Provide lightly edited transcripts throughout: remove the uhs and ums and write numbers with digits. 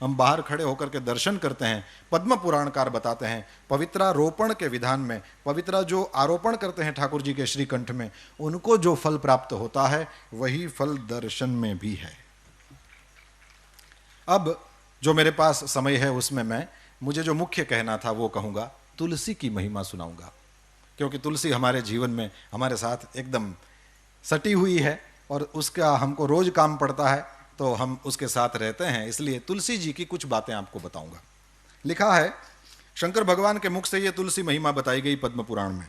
हम बाहर खड़े होकर के दर्शन करते हैं। पद्म पुराणकार बताते हैं पवित्रारोपण के विधान में, पवित्रा जो आरोपण करते हैं ठाकुर जी के श्रीकंठ में, उनको जो फल प्राप्त होता है वही फल दर्शन में भी है। अब जो मेरे पास समय है उसमें मुझे जो मुख्य कहना था वो कहूँगा, तुलसी की महिमा सुनाऊंगा, क्योंकि तुलसी हमारे जीवन में हमारे साथ एकदम सटी हुई है और उसका हमको रोज काम पड़ता है, तो हम उसके साथ रहते हैं, इसलिए तुलसी जी की कुछ बातें आपको बताऊंगा। लिखा है शंकर भगवान के मुख से ये तुलसी महिमा बताई गई पद्म पुराण में।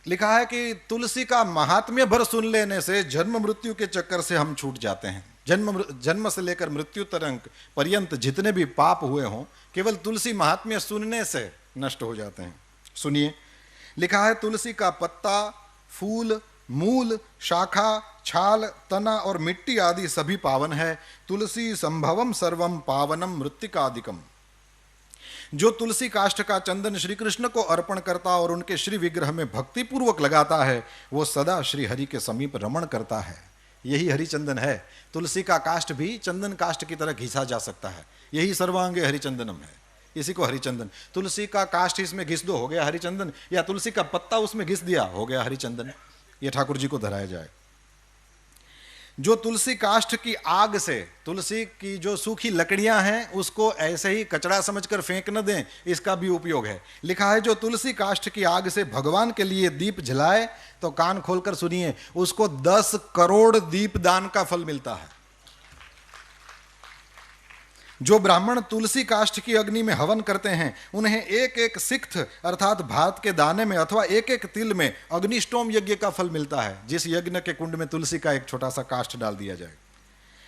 लिखा है कि तुलसी का महात्म्य भर सुन लेने से जन्म मृत्यु के चक्कर से हम छूट जाते हैं। जन्म से लेकर मृत्यु तक पर्यंत जितने भी पाप हुए हों केवल तुलसी महात्म्य सुनने से नष्ट हो जाते हैं। सुनिए, लिखा है तुलसी का पत्ता, फूल, मूल, शाखा, छाल, तना और मिट्टी आदि सभी पावन है। तुलसी संभवम सर्वम पावनम मृत्तिकादिकम। जो तुलसी काष्ठ का चंदन श्री कृष्ण को अर्पण करता और उनके श्री विग्रह में भक्ति पूर्वक लगाता है वो सदा श्री हरि के समीप रमण करता है। यही हरिचंदन है। तुलसी का काष्ठ भी चंदन काष्ठ की तरह घिसा जा सकता है, यही सर्वांगे हरिचंदनम है, इसी को हरिचंदन। तुलसी का काष्ठ इसमें घिस दो, हो गया हरिचंदन, या तुलसी का पत्ता उसमें घिस दिया, हो गया हरिचंदन। ये ठाकुर जी को धराया जाए। जो तुलसी काष्ठ की आग से, तुलसी की जो सूखी लकड़ियां हैं उसको ऐसे ही कचरा समझकर फेंक न दें, इसका भी उपयोग है। लिखा है जो तुलसी काष्ठ की आग से भगवान के लिए दीप जलाए, तो कान खोलकर सुनिए, उसको 10 करोड़ दीप दान का फल मिलता है। जो ब्राह्मण तुलसी काष्ठ की अग्नि में हवन करते हैं उन्हें एक एक सिक्त अर्थात भात के दाने में अथवा एक एक तिल में अग्निष्टोम यज्ञ का फल मिलता है, जिस यज्ञ के कुंड में तुलसी का एक छोटा सा काष्ठ डाल दिया जाए।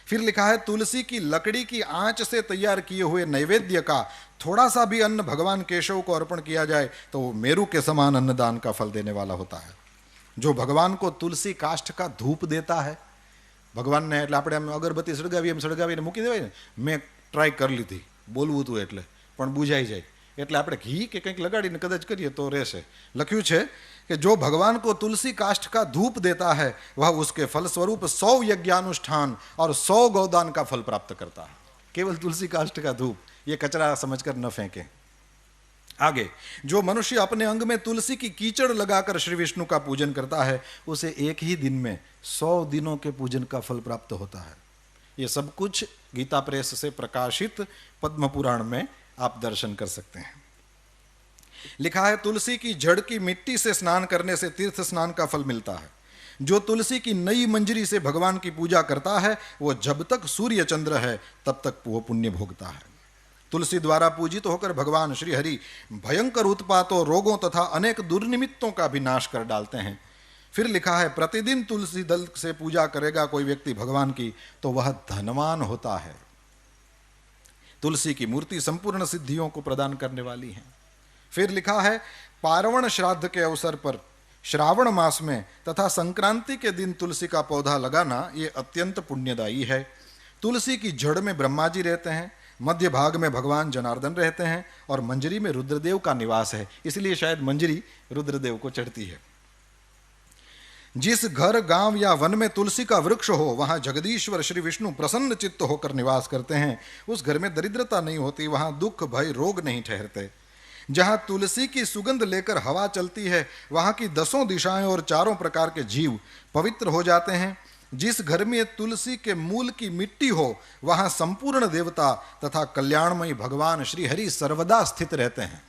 फिर लिखा है तुलसी की लकड़ी की आंच से तैयार किए हुए नैवेद्य का थोड़ा सा भी अन्न भगवान केशव को अर्पण किया जाए तो वो मेरु के समान अन्नदान का फल देने वाला होता है। जो भगवान को तुलसी काष्ठ का धूप देता है, भगवान ने એટલે આપણે અગરબત્તી સળગાવીને મૂકી દેવાય ને, મેં ટ્રાય કરી લીધી બોલવું હતું એટલે પણ બુઝાઈ જાય, એટલે આપણે ઘી કે કંઈક લગાડીને કદાચ કરીએ તો રહેશે। લખ્યું છે कि जो भगवान को तुलसी काष्ठ का धूप देता है वह उसके फल स्वरूप 100 यज्ञानुष्ठान और 100 गौदान का फल प्राप्त करता है। केवल तुलसी काष्ठ का धूप, ये कचरा समझकर न फेंकें। आगे, जो मनुष्य अपने अंग में तुलसी की कीचड़ लगाकर श्री विष्णु का पूजन करता है उसे एक ही दिन में 100 दिनों के पूजन का फल प्राप्त होता है। ये सब कुछ गीता प्रेस से प्रकाशित पद्म पुराण में आप दर्शन कर सकते हैं। लिखा है तुलसी की जड़ की मिट्टी से स्नान करने से तीर्थ स्नान का फल मिलता है। जो तुलसी की नई मंजरी से भगवान की पूजा करता है वो जब तक सूर्य चंद्र है तब तक वो पुण्य भोगता है। तुलसी द्वारा पूजित होकर भगवान श्री हरि भयंकर उत्पातों, रोगों तथा अनेक दुर्निमित्तों का भी नाश कर डालते हैं। फिर लिखा है प्रतिदिन तुलसी दल से पूजा करेगा कोई व्यक्ति भगवान की तो वह धनवान होता है। तुलसी की मूर्ति संपूर्ण सिद्धियों को प्रदान करने वाली है। फिर लिखा है पार्वण श्राद्ध के अवसर पर श्रावण मास में तथा संक्रांति के दिन तुलसी का पौधा लगाना ये अत्यंत पुण्यदायी है। तुलसी की जड़ में ब्रह्मा जी रहते हैं, मध्य भाग में भगवान जनार्दन रहते हैं और मंजरी में रुद्रदेव का निवास है, इसलिए शायद मंजरी रुद्रदेव को चढ़ती है। जिस घर, गांव या वन में तुलसी का वृक्ष हो वहां जगदीश्वर श्री विष्णु प्रसन्न चित्त होकर निवास करते हैं। उस घर में दरिद्रता नहीं होती, वहां दुख भय रोग नहीं ठहरते। जहां तुलसी की सुगंध लेकर हवा चलती है वहां की 10 दिशाएं और 4 प्रकार के जीव पवित्र हो जाते हैं। जिस घर में तुलसी के मूल की मिट्टी हो वहां संपूर्ण देवता तथा कल्याणमयी भगवान श्री हरि सर्वदा स्थित रहते हैं।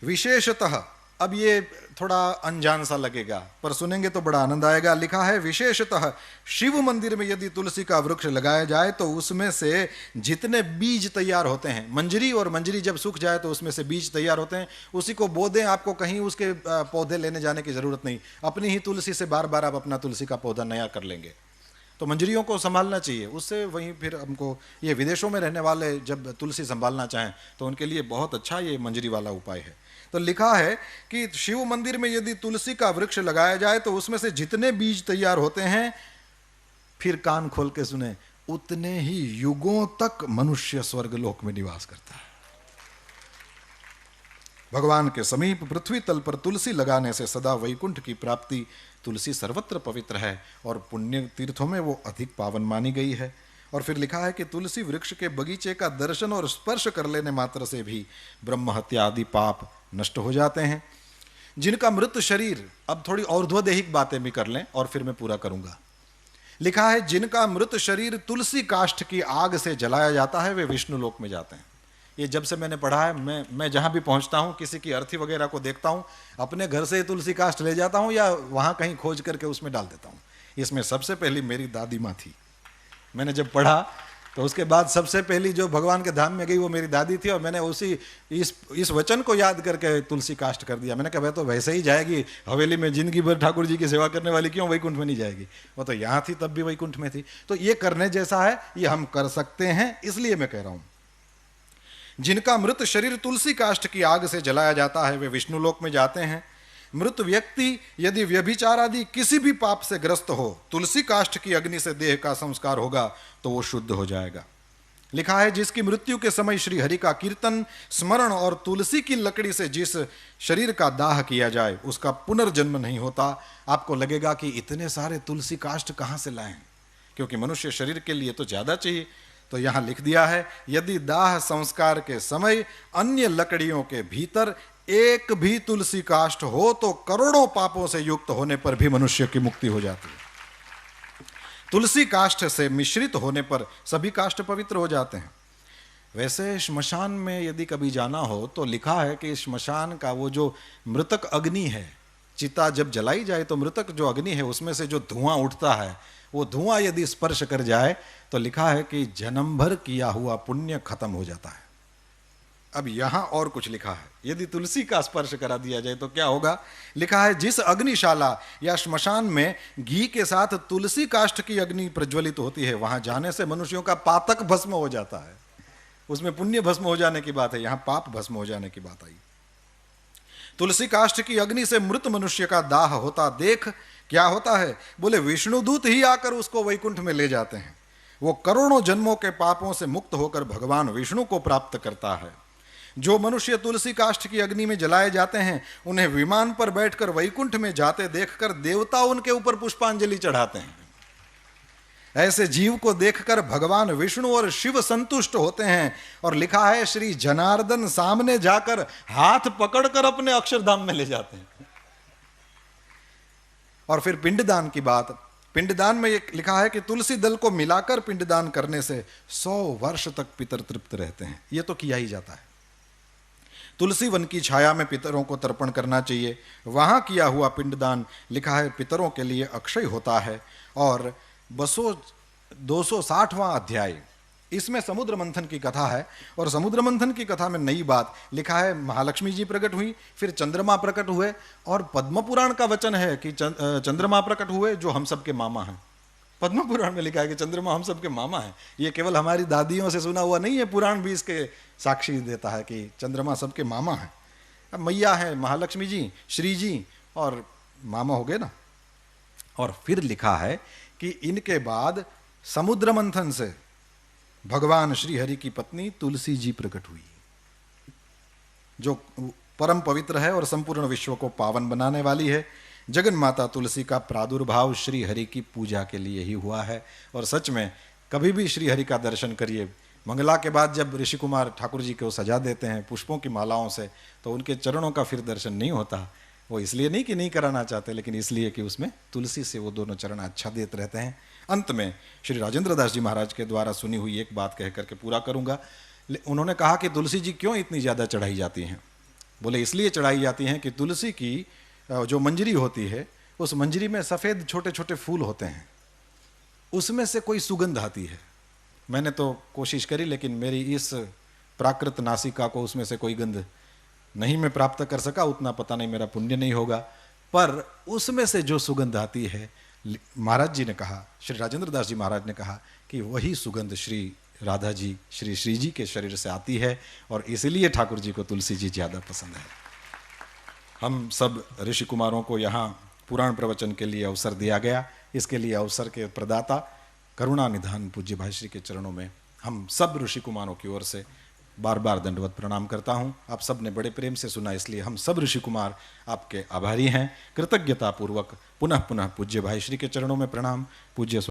विशेषतः, अब ये थोड़ा अनजान सा लगेगा पर सुनेंगे तो बड़ा आनंद आएगा। लिखा है विशेषतः शिव मंदिर में यदि तुलसी का वृक्ष लगाया जाए तो उसमें से जितने बीज तैयार होते हैं, मंजरी और मंजरी जब सूख जाए तो उसमें से बीज तैयार होते हैं, उसी को बो दें, आपको कहीं उसके पौधे लेने जाने की जरूरत नहीं, अपनी ही तुलसी से बार बार आप अपना तुलसी का पौधा नया कर लेंगे। तो मंजरियों को संभालना चाहिए, उससे वहीं फिर हमको ये विदेशों में रहने वाले जब तुलसी संभालना चाहें तो उनके लिए बहुत अच्छा ये मंजरी वाला उपाय है। तो लिखा है कि शिव मंदिर में यदि तुलसी का वृक्ष लगाया जाए तो उसमें से जितने बीज तैयार होते हैं, फिर कान खोल के सुने, उतने ही युगों तक मनुष्य स्वर्गलोक में निवास करता है। भगवान के समीप पृथ्वी तल पर तुलसी लगाने से सदा वैकुंठ की प्राप्ति। तुलसी सर्वत्र पवित्र है और पुण्य तीर्थों में वो अधिक पावन मानी गई है। और फिर लिखा है कि तुलसी वृक्ष के बगीचे का दर्शन और स्पर्श कर लेने मात्र से भी ब्रह्म हत्या आदि पाप नष्ट हो जाते हैं। जिनका मृत शरीर, अब थोड़ी और्ध्वदेहिक बातें भी कर लें और फिर मैं पूरा करूंगा। लिखा है जिनका मृत शरीर तुलसी काष्ठ की आग से जलाया जाता है वे विष्णु लोक में जाते हैं। ये जब से मैंने पढ़ा है, मैं जहां भी पहुंचता हूं, किसी की अर्थी वगैरह को देखता हूं, अपने घर से तुलसी काष्ठ ले जाता हूं या वहां कहीं खोज करके उसमें डाल देता हूं। इसमें सबसे पहली मेरी दादी माँ थी। मैंने जब पढ़ा तो उसके बाद सबसे पहली जो भगवान के धाम में गई वो मेरी दादी थी, और मैंने उसी इस वचन को याद करके तुलसी काष्ठ कर दिया। मैंने कहा वह तो वैसे ही जाएगी, हवेली में जिंदगी भर ठाकुर जी की सेवा करने वाली क्यों वैकुंठ में नहीं जाएगी, वो तो यहाँ थी तब भी वैकुंठ में थी। तो ये करने जैसा है, ये हम कर सकते हैं, इसलिए मैं कह रहा हूं जिनका मृत शरीर तुलसी काष्ठ की आग से जलाया जाता है वे विष्णु लोक में जाते हैं। मृत व्यक्ति यदि व्यभिचार आदि किसी भी पाप से ग्रस्त हो, तुलसी काष्ठ की अग्नि से देह का संस्कार होगा तो वो शुद्ध हो जाएगा। लिखा है जिसकी मृत्यु के समय श्री हरि का कीर्तन स्मरण और तुलसी की लकड़ी से जिस शरीर का दाह किया जाए उसका पुनर्जन्म नहीं होता। आपको लगेगा कि इतने सारे तुलसी काष्ठ कहां से लाएं, क्योंकि मनुष्य शरीर के लिए तो ज्यादा चाहिए। तो यहां लिख दिया है यदि दाह संस्कार के समय अन्य लकड़ियों के भीतर एक भी तुलसी काष्ठ हो तो करोड़ों पापों से युक्त होने पर भी मनुष्य की मुक्ति हो जाती है। तुलसी काष्ठ से मिश्रित होने पर सभी काष्ठ पवित्र हो जाते हैं। वैसे श्मशान में यदि कभी जाना हो तो लिखा है कि श्मशान का वो जो मृतक अग्नि है, चिता जब जलाई जाए तो मृतक जो अग्नि है उसमें से जो धुआं उठता है, वो धुआं यदि स्पर्श कर जाए तो लिखा है कि जन्म भर किया हुआ पुण्य खत्म हो जाता है। अब यहां और कुछ लिखा है, यदि तुलसी का स्पर्श करा दिया जाए तो क्या होगा। लिखा है जिस अग्निशाला या श्मशान में घी के साथ तुलसी काष्ठ की अग्नि प्रज्वलित होती है वहां जाने से मनुष्यों का पातक भस्म हो जाता है। उसमें पुण्य भस्म हो जाने की बात है, यहां पाप भस्म हो जाने की बात आई। तुलसी काष्ठ की अग्नि से मृत मनुष्य का दाह होता देख क्या होता है, बोले विष्णुदूत ही आकर उसको वैकुंठ में ले जाते हैं। वो करोड़ों जन्मों के पापों से मुक्त होकर भगवान विष्णु को प्राप्त करता है। जो मनुष्य तुलसी काष्ठ की अग्नि में जलाए जाते हैं उन्हें विमान पर बैठकर वैकुंठ में जाते देखकर देवता उनके ऊपर पुष्पांजलि चढ़ाते हैं। ऐसे जीव को देखकर भगवान विष्णु और शिव संतुष्ट होते हैं, और लिखा है श्री जनार्दन सामने जाकर हाथ पकड़कर अपने अक्षरधाम में ले जाते हैं। और फिर पिंडदान की बात, पिंडदान में लिखा है कि तुलसी दल को मिलाकर पिंडदान करने से 100 वर्ष तक पितर तृप्त रहते हैं। यह तो किया ही जाता है। तुलसी वन की छाया में पितरों को तर्पण करना चाहिए। वहां किया हुआ पिंडदान लिखा है पितरों के लिए अक्षय होता है। और 260वां अध्याय, इसमें समुद्र मंथन की कथा है, और समुद्र मंथन की कथा में नई बात लिखा है महालक्ष्मी जी प्रकट हुई, फिर चंद्रमा प्रकट हुए, और पद्म पुराण का वचन है कि चंद्रमा प्रकट हुए जो हम सबके मामा हैं। पद्म पुराण में लिखा है कि चंद्रमा हम सबके मामा हैं। ये केवल हमारी दादियों से सुना हुआ नहीं है, पुराण भी इसके साक्षी देता है कि चंद्रमा सबके मामा हैं। अब मैया है महालक्ष्मी जी, श्री जी, और मामा हो गए ना। और फिर लिखा है कि इनके बाद समुद्र मंथन से भगवान श्री हरि की पत्नी तुलसी जी प्रकट हुई, जो परम पवित्र है और संपूर्ण विश्व को पावन बनाने वाली है। जगन माता तुलसी का प्रादुर्भाव श्री हरि की पूजा के लिए ही हुआ है। और सच में कभी भी श्री हरि का दर्शन करिए, मंगला के बाद जब ऋषि कुमार ठाकुर जी को सजा देते हैं पुष्पों की मालाओं से, तो उनके चरणों का फिर दर्शन नहीं होता। वो इसलिए नहीं कि नहीं कराना चाहते, लेकिन इसलिए कि उसमें तुलसी से वो दोनों चरण अच्छा देते रहते हैं। अंत में श्री राजेंद्र दास जी महाराज के द्वारा सुनी हुई एक बात कह करके पूरा करूंगा। उन्होंने कहा कि तुलसी जी क्यों इतनी ज़्यादा चढ़ाई जाती हैं। बोले इसलिए चढ़ाई जाती हैं कि तुलसी की जो मंजरी होती है, उस मंजरी में सफ़ेद छोटे छोटे फूल होते हैं, उसमें से कोई सुगंध आती है। मैंने तो कोशिश करी, लेकिन मेरी इस प्राकृत नासिका को उसमें से कोई गंध नहीं मैं प्राप्त कर सका। उतना पता नहीं मेरा पुण्य नहीं होगा, पर उसमें से जो सुगंध आती है, महाराज जी ने कहा, श्री राजेंद्र दास जी महाराज ने कहा कि वही सुगंध श्री राधा जी, श्री श्री जी के शरीर से आती है, और इसलिए ठाकुर जी को तुलसी जी ज़्यादा पसंद है। हम सब ऋषि कुमारों को यहाँ पुराण प्रवचन के लिए अवसर दिया गया। इसके लिए अवसर के प्रदाता करुणा निधान पूज्य भाई श्री के चरणों में हम सब ऋषि कुमारों की ओर से बार बार दंडवत प्रणाम करता हूँ। आप सब ने बड़े प्रेम से सुना, इसलिए हम सब ऋषि कुमार आपके आभारी हैं। कृतज्ञता पूर्वक पुनः पुनः पूज्य भाई श्री के चरणों में प्रणाम। पूज्य